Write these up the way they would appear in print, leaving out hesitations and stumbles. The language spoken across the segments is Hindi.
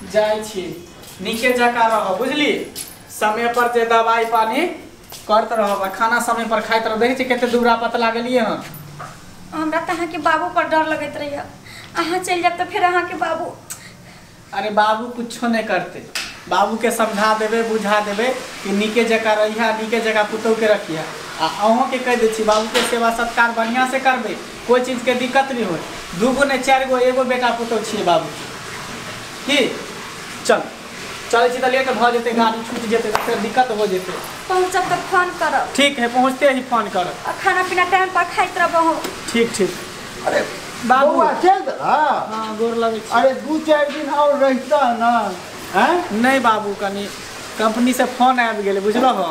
जाय छी नीके जका रह बुझली समय पर जे दवाई पानी करत रहब खाना समय पर खाइत रह देख छी केते दूबरा पतला गेलिए हन हमरा त अहाँ के बाबू पर डर लगत रहिया अहाँ चल जाब त फिर अहाँ के बाबू अरे बाबू कुछो नहीं करते बाबू के समझा देबे बुझा देबे कि नीके जका रहिया नीके जका पुतौ के रखिया अहों के कह दे छी बाबू के सेवा सत्कार बढ़िया से करबे कोई चीज के दिक्कत नहीं होय दूगो नहीं चार गो एगो बेटा पुतौ छी बाबू की चल चल छी त लेट भ जेते गाड़ी छूट जेते फिर दिक्कत हो जेते पहुंचब त फोन करब ठीक है पहुंचते ही फोन करब खाना पीना टाइम पर खाइत रहबो ठीक ठीक अरे बाबू चल हां गोर लगे अरे 2-4 दिन और रहता ना हैं नहीं बाबू कनी कंपनी से फोन आबि गेले बुझलो हो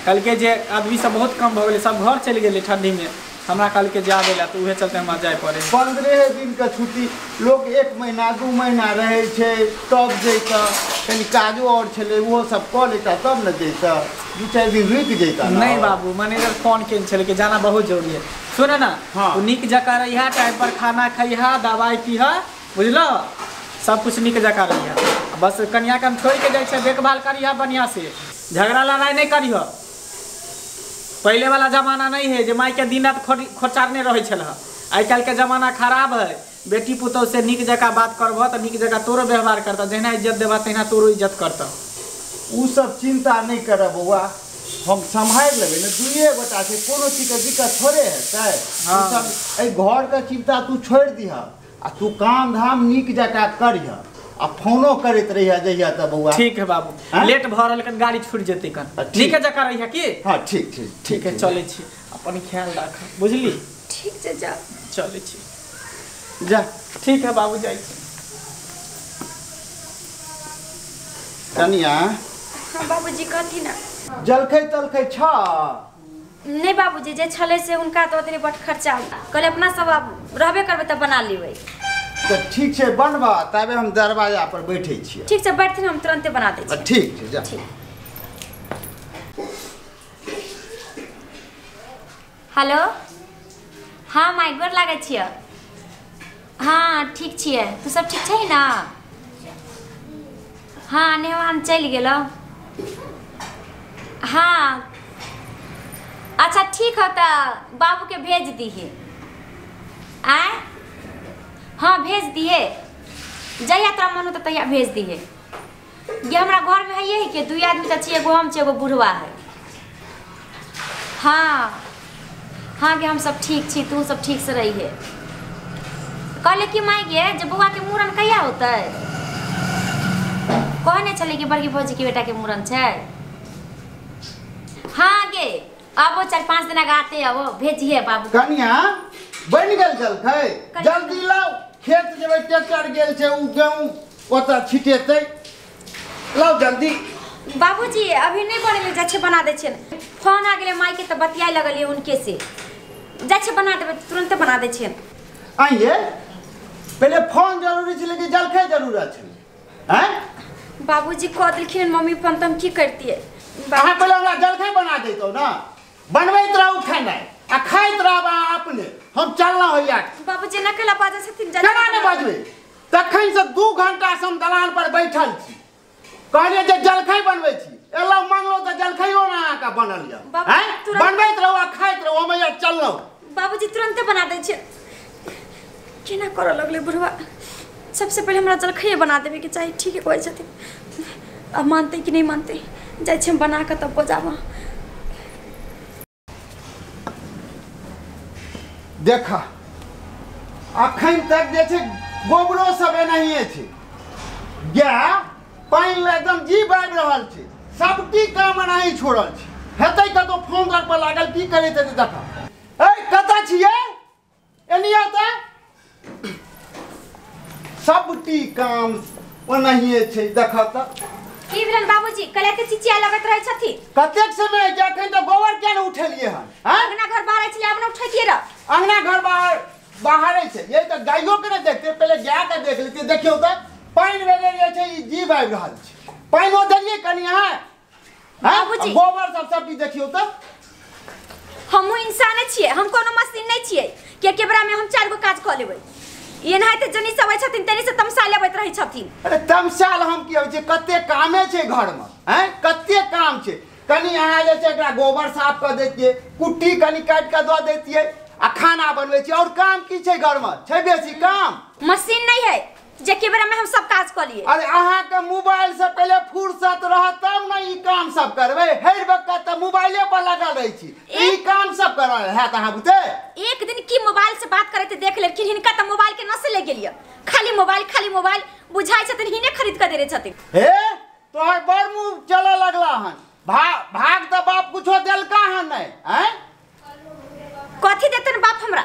कल के जे आदमी सब बहुत कम भ गेले सब घर चल गेले ठंडी में हमरा कल के जा देला तो उहे चलते हमरा जाय पड़े 15 दिन का छुट्टी लोग 1 महीना 2 महीना रहे छे तब जैता कनी काजो और छले वो सब क लेता तब न जैता 2-4 दिन रुक जैता नहीं बाबू मैनेजर फोन केन छले के जाना बहुत जरूरी है सुने ना हाँ। निक जका रहिया टाइम पर खाना खइहा दवाई पीहा बुझलो सब कुछ निक जका रहिया बस कन्या के हम छोड़ के जाय छे देखभाल करिहा बढ़िया से झगड़ा लड़ाई नहीं करिहा पहले वाला जमाना नहीं है जे माई के दिन रात खोचारने रहे छल आई कल के जमाना खराब है बेटी पुतौ से निक जका बात करबह तो निक जका तोरो व्यवहार करता जहिना इज्जत देबा तहिना तोरो इज्जत करता उ सब चिंता नहीं कर बउआ हम संभाल लेबे न दुइए गोटा से कोनो चीज के दिक्कत थोड़े है हाँ। सब ए घर का चिंता तू छोड़ दिहा आ तू काम धाम निक जका करिहा आ फोनो करत रहिया जइया त बउआ ठीक है बाबू हाँ? लेट भ रहल कन गाड़ी छूट जेते कन ठीक। निक जका रहिया की हां ठीक ठीक ठीक है चले छी अपन ख्याल राख बुझली ठीक से जा चले छी जा ठीक है बाबू जाई छी कनिया हां बाबूजी कहती ना जलखै तलखै छ नहीं बाबूजी जे छले से उनका तो ओतने बट खर्चा कल अपना सब रहबे करबे त बना लेबै तो ठीक से बनबा तबे हम दरवाजा पर बैठे छियै ठीक से बैठते हम तुरंते बना दे छी ठीक छै जा हेलो हाँ माई गोर लागै छियै हाँ ठीक छियै तू सब ठीक छै ना हाँ नेवान चल गेलो हाँ अच्छा ठीक है तो बाबू के भेज दिए आए हाँ भेज दिए जहिया तोरा मन हो तहिया भेज दिए ये हमारा घर में है यही के 2 आदमी तो चाहिए एगो हम चाहिए एगो बुढ़वा है हाँ हाँ कि हम सब ठीक छी तू सब ठीक से रही है कहले कि माई गे जब बउआ के मूड़न कहिया होता है कहने चले कि बड़की भौजी के बेटा के मूड़न छै हाँ गे अब 4-5 दिन आते अब भेजिए बाबू कनिया बन गेल जलखै जल्दी लाओ खेत जेबै ट्रैक्टर गेल छै उ गेहूं ओता छिटेतै लाओ जल्दी बाबूजी अभी नहीं बनेले जाछे बना दे छे फोन आ गेले माई के त बतियाई लगलिए उनके से जाछे बना देबे तुरंत बना दे छे आइए पहले फोन जरूरी छले कि जलखै जरूरत छले हैं बाबूजी कह देलखिन मम्मी फोन त हम की करतिए अहाँ पहले हमरा जलखै बना देतो ना बनबैत रहू खाना आ खाइत रहबा अपने हम चलना होइया बाबूजी न कला बाजे छथिन केना ने बाजबै तखन से 2 घंटा से हम दलान पर बैठल छी कहलिए जे जलखै बनबै छी एला मांगलो त जलखैयो ना का बनल या हैं बनबैत रहू आ खाइत रहू हम या चललो बाबूजी तुरंत बना दे छे केना कर लगले बुढ़वा सबसे पहले हमरा जलखै बना देबे के चाहिए ठीक है कोई छथिन अब मानते कि नहीं मानते जाय छे बना के तब बजावा देखा अखन तक जे छै गोबरो सब एनाहिए छै गाय पानी एकदम जी बाबि रहल छै सबटी काम एनाही छोड़ल छै हेतै कतो फोन पर लागल की करैत हेतै देखा ए कतऽ छियै एनिया त सबटी काम ओनाहिए छै देखा त की भेलन बाबूजी कले के चिचिया लगत रहै छथि कतेक समय के अखन त गोबर किया न उठेलिए हन अंगना घर बाहर छले अपना उठैतिए र अंगना घर बाहर छै ये त गाइयो के न देखते पहले गाय के देख लेते देखियो त पानी वगैरह जे छै जी बाबि रहल छै पानी ओधरिए कनिया बाबूजी गोबर सब भी देखियो त हमहु इंसान छियै हम कोनो मशीन नहीं छियै के केबरा में हम 4 गो काज क लेबै ये नाहिते जनी से अबै छथिन तेनी से तमसा लेबैत रहै छथिन। अरे तमसाल हम की होइ छै, कते कामे छै घर में, हैं कते काम छै। कनी अहाँ जे छै एकरा गोबर साफ कर देतियै, कुट्टी कनी काट के दऽ देतियै आ खाना बनबै छी। और काम की छै घर में, छै बेसी काम? मशीन नहीं है जे के बेरा में हम सब काज कर लिए। अरे अहाँ के मोबाइल से पहले फुर्सत रह तब ना ई काम सब करबै। हर वक्त त मोबाइले पर लगल रहै छी, ई काम सब करल है त अहाँ बुते। एक दिन की मोबाइल से बात करते देख लेकिन हिनका त मोबाइल के नसे ले गेलिए। खाली मोबाइल बुझाई छथिन हिने खरीद के देरे छथिन। हे तोहर बड़ मुंह चले लगला हन। भाग त बाप कुछो देलका हन नै, हैं कथी देतन बाप हमरा?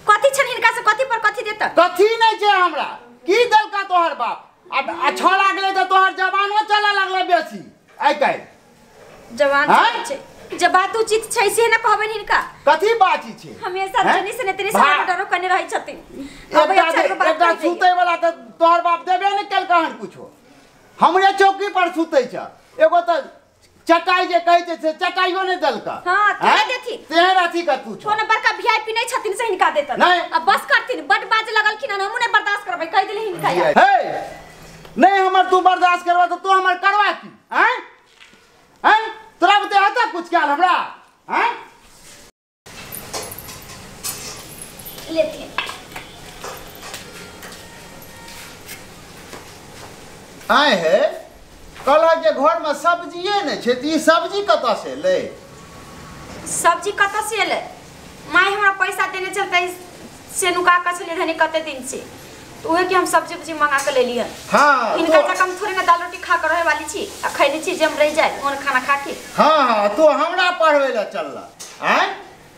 कथी छन हिनका से कथी पर कथी देतन? कथी नै छै हमरा, की देलका तोहर बाप? आ छोड़ा गेले त तोहर जवानो चले लगले बेसी। आइ काल जवान छै जब बात उचित छै से न कहबे हिनका। कथी बात छै? हमेशा जनी से ने तेरी से डरो करने रहै छथिन। अब एकटा सुतै वाला त तोहर बाप देबे नै केलका हन कुछो। हमरे चौकी पर सुतै छ, एगो त चटाई जे कहै छै से चटाइयो नै देलका। हां ते देथि तेहर अथी का तू छ। कोनो बड़का वीआईपी नै छथिन से हिनका देतन। अब बस करथिन, बड बाज लगलखिन हम नै बर्दाश्त करबै कह देले हिनका। हे नै हमर तू बर्दाश्त करबा त तू हमर करवा की, हैं हैं तोरा बते हता कुछ काल हमरा, हैं लेथिन। आए है कल के घर में सब्जिए नै छै त ई सब्जी कत से ले? सब्जी कत से ले? माय हमरा पैसा देने चलते से नुका के छले धनी कते दिन से, तो ओहे कि हम सब्जी मंगा के ले लिए। हां इनका तो कम थोड़ी ना दाल रोटी खा कर रहे वाली छी, आ खैनी छी जम रह जाए ओन खाना खा के। हां तो हमरा पढ़वे ला चलला, हैं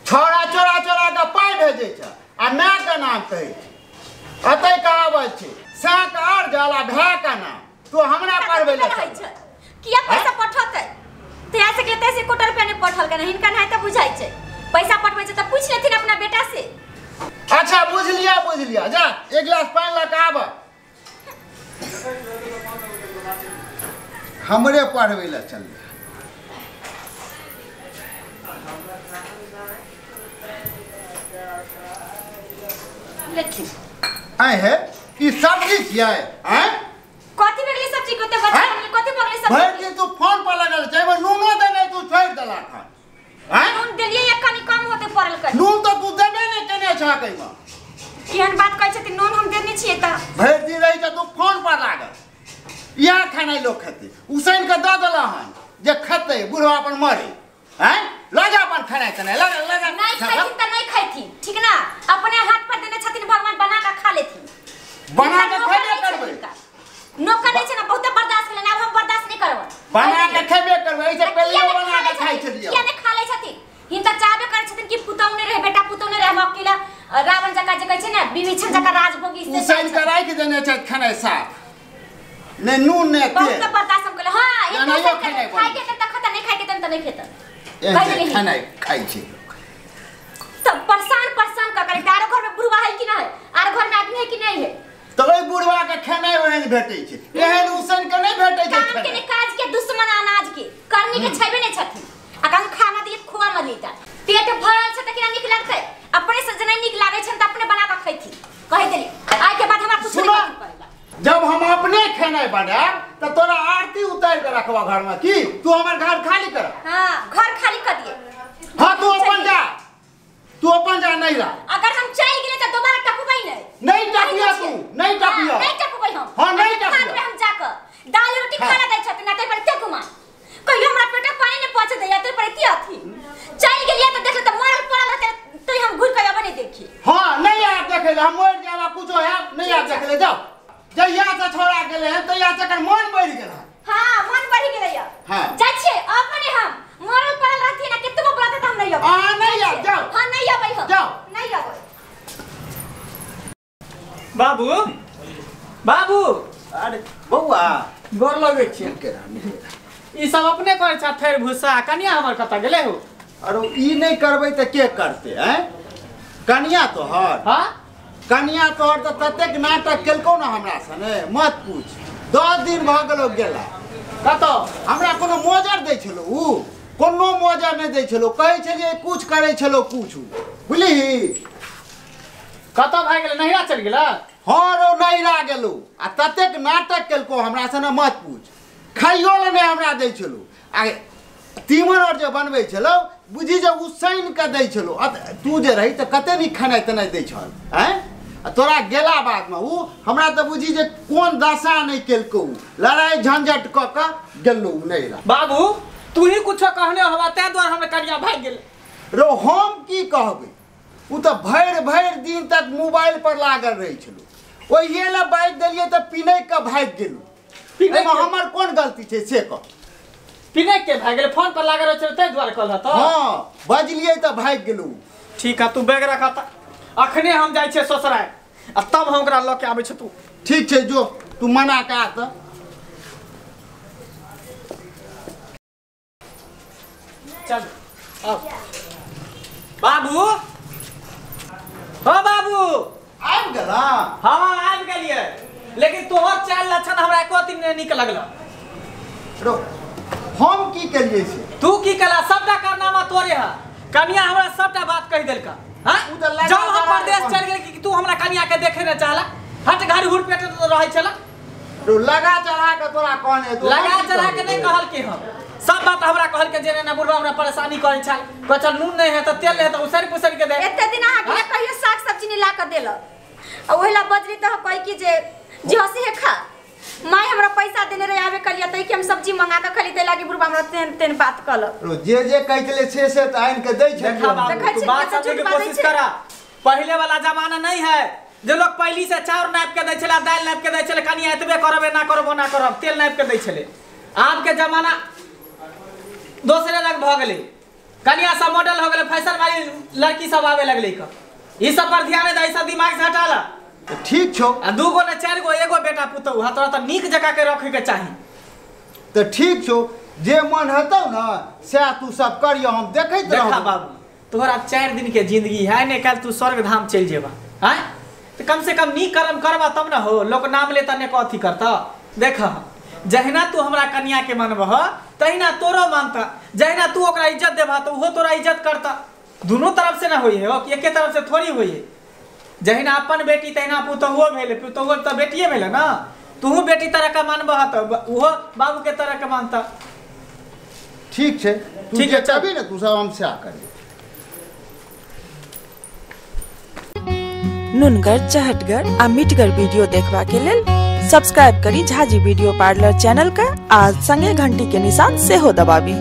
छोरा चोरा के पाई भेजे छ आ मां के नाम कहै छै। अतै कहावत छै साक आर जाला भै का नाम, तो हमरा पढ़वे ला रहै छै। किया पैसा पठते तेरा से कहते से कोटर रुपया ने पठल के हिनका नहीं त बुझाई छै। पैसा पठबै छै त पूछ लेथिन अपना बेटा से। अच्छा बुझ लिया जा एक गिलास पानी ला के आब। हमरे पढ़वे ला चल लेथिन। आए है ई सब्जी छियै, हैं कथी बगली सब्जी कोते बच्चा कथी बगली सब्जी? भर दिन तू फोन पर लगल छै, एगो नूनो दे नै तू छोड़ देला खा, हैं नून देलिए एक कनी कम होते पड़ल कर। नून तो तू देबे नै केने छ कई में। केहन बात कहै छथिन? नून हम देने छिए त भर दिन रही छ तू फोन पर लागल। या खाना लोग खेते उसैन के द देला हन जे खेते बुढ़वा अपन मरे, हैं लगा अपन खाना कने लगा नहीं खैथिन त नहीं खैथिन, ठीक ना? अपने हाथ पर देने छथिन भगवान बना के खा लेथिन। बना के खेबे करबै, नौकर नहीं छै ना बहुत बर्दाश्त करले, अब हम बर्दाश्त नहीं करब। बना के खेबे करबै, ऐसे पहले बना के खाइ छलिए। किया नहीं खा ले छथिन? हिनका चाहबे करे छथिन कि पुतौ ने रहे बेटा पुतौ ने रहे, हम अकेला रावण जका जे कहै छै ना विभीषण जका राजभोगी से उसैन के राख देने छ खाना साफ ने नून ने तेल। बहुत बर्दाश्त हम कहले। हां एक नहीं दोसर खाने खाइ के त खाता नहीं खाइ के त नहीं खाता। ऐसे खाना खाइ छै सब परेशान का करे। तारो घर में बुढ़वा है कि ना है? आर घर में आदमी है कि नहीं है? तो ओइ बुढ़वा के खाना ओहन भेटै छै, एहन उसैन के नहीं भेटै छै। काम के काज के दुश्मन अनाज के करनी के छेबे नहीं छथिन। आ कन खाना दिए खोआ मलिता पेट भरल छ त किना निक लागतै? अपने से जने निक लागै छ त अपने बना के खैथि कहि देली। आइ के बाद हमरा कुछ नहीं करेगा। जब हम अपने खाना बनाब त तोरा आरती उतार के रखवा घर में की तू हमर घर खाली कर। हां घर खाली कर दिए। हां तू अपन जा नहीं रह। अगर हम चल गेले त दोबारा टपबै नहीं टपिया तू नहीं टपिया। नहीं टपबै हम। हां नहीं टपिया। हम जाकर दाल रोटी खाना दै छथिन ना तै पर ते घुमा कहियो हमरा पेट पानी नहीं पहुंचे दैया तै पर इति अथी चल गेलिए त देख त मरल पड़ल रहते तै हम घुर के अब नहीं देखी। हां नहीं आ देखे ले हम मर जावा कुछो है नहीं आ देखे ले जाओ। जहिया से छोड़ा गेले हैं तहिया से कर मन बढ़ गेल। हां मन बढ़ गेलैया। हां जाय छी अपने हम मरल पड़ल रहती ना केतबो बोलते त हम नहीं अब। हां नहीं आ जाओ। हां नहीं आबै हम जाओ नहीं आबै। बाबू अरे बौआ गोर लगे छी। ई सब अपने करे छ थैर भूसा, कनिया हमर कत गेले हो? अरे ई नहीं करबै त के करते हैं? कनिया तोहर हां कनिया तोहर त ततेक नाटक केलकौ ना हमरा सने मत पूछ। 10 दिन भ गेलो गेला कत हमरा कोनो मोजर दै छलो उ कोनो मोजर नहीं दै छलो कहै छलिए कुछ करै छलो कुछ बुझली। कत भाग गेल नहिरा चल गेला? हाँ रो नैरा गेलो आ ततेक नाटक केलको हमरा से न मत पूछ खाइयो ले नहीं हमरा दै छलो आ तीमन और जे बनबै छलो बुझी जे उसैन के दै छलो तू जे रही त कते नी खाना तने दै छल हैं तोरा गेला बाद में उ हमरा त बुझी जे कोन दशा नहीं केलको लड़ाई झंझट क के गेलो नैरा बाबू तू ही कुछ कहने हवा तै द्वार हमरे कनिया भाग गेल रो हम की कहबै उ त भरि दिन तक मोबाइल पर लागल रही छलो ओहिए ले बाइक देलिए त पिनै के भाग गेलो एमे हमर कोन गलती छै से कह पिनै के भाग गेल फोन पर लागल रहे तै द्वार कहल त हां बजलिए त भाग गेलो ठीक है तू बैग रखा त अखने हम जाय छे ससुराल आ तब हम ओकरा ल के आबै छ तू ठीक छै जो तू मना का त चल आओ बाबू हाँ बाबू आबि गेला हाँ आबि गेलिए लेकिन तोहर चाल लक्षण हमरा एको दिन नहीं निक लगल रो हम की करिए से तू की कला सबटा कारनामा तोरे है कनिया हमरा सबटा बात कह देलका हां उ त लगा जब हम परदेश चल गेल कि तू हमरा कनिया के देखे न चाहला हट घर हुर पेट रहै छला रो लगा चढ़ा के तोरा कहने तो लगा चढ़ा के नहीं कहल के हम सब बात हमरा कहल के जे ना बुढ़वा हमरा परेशानी करे छै कचल नून नहीं है त तेल नहीं है त उसर पुसर के दे एते दिन आहा के कहियो साग सब्जी नहीं ला के देल आ ओहिला बजरी त कहि कि जे हसी है खा माय हमरा पैसा देने रहे आवे कलिया तई के हम सब्जी मंगा के खली दे लागी बुढ़वा हमरा तेन बात कल रो जे कहतले से त आइन के दै छै देखा बाबू तू बात समझे के कोशिश करा पहले वाला जमाना नहीं है जो लोग पहली से चाउर नाप के दै छला दाल नाप के दै छले कनिया एतबे करबे ना करबो ना करब तेल नाप के दै छले आज के जमाना दूसरे लग भ गेले कनिया सब मॉडल हो गेले फैशन वाली लड़की सब आवे लगले क ई सब पर ध्यान दे सब दिमाग से हटाला ठीक छौ आ दू गो ने चार गो एगो बेटा पुतौ हा तोरा त नीक जगह के रखे के चाही त ठीक छौ जे मन हतौ न से तू सब करियो हम देखैत रहब देखा बाबू तोरा 4 दिन के जिंदगी है ने कल तू स्वर्ग धाम चल जेबा हैं तो कम से कम नीक कर्म करबा तब न हो लोग नाम लेता ने कथी करता देखा जहिना तू हमरा कन्या के मानबह तहिना तोरो मानता जहिना तू ओकरा इज्जत देबा तो वो तोरा इज्जत करता दोनों तरफ से ना होई है कि एके तरफ से थोड़ी होई है जहिना अपन बेटी तहिना पुतहुओ भेले पुतहुओ तो बेटिए भेले ना तू बेटी तरह का मानबह तो वो बाबू के तरह का मानता ठीक छे ठीक है तभी ना तू सब हमसे आ कर नुनगर चहटगर आ मिटगर वीडियो देखबा के लेल सब्सक्राइब करी झाजी वीडियो पार्लर चैनल का आज संगे घंटी के निशान से हो दबाबी।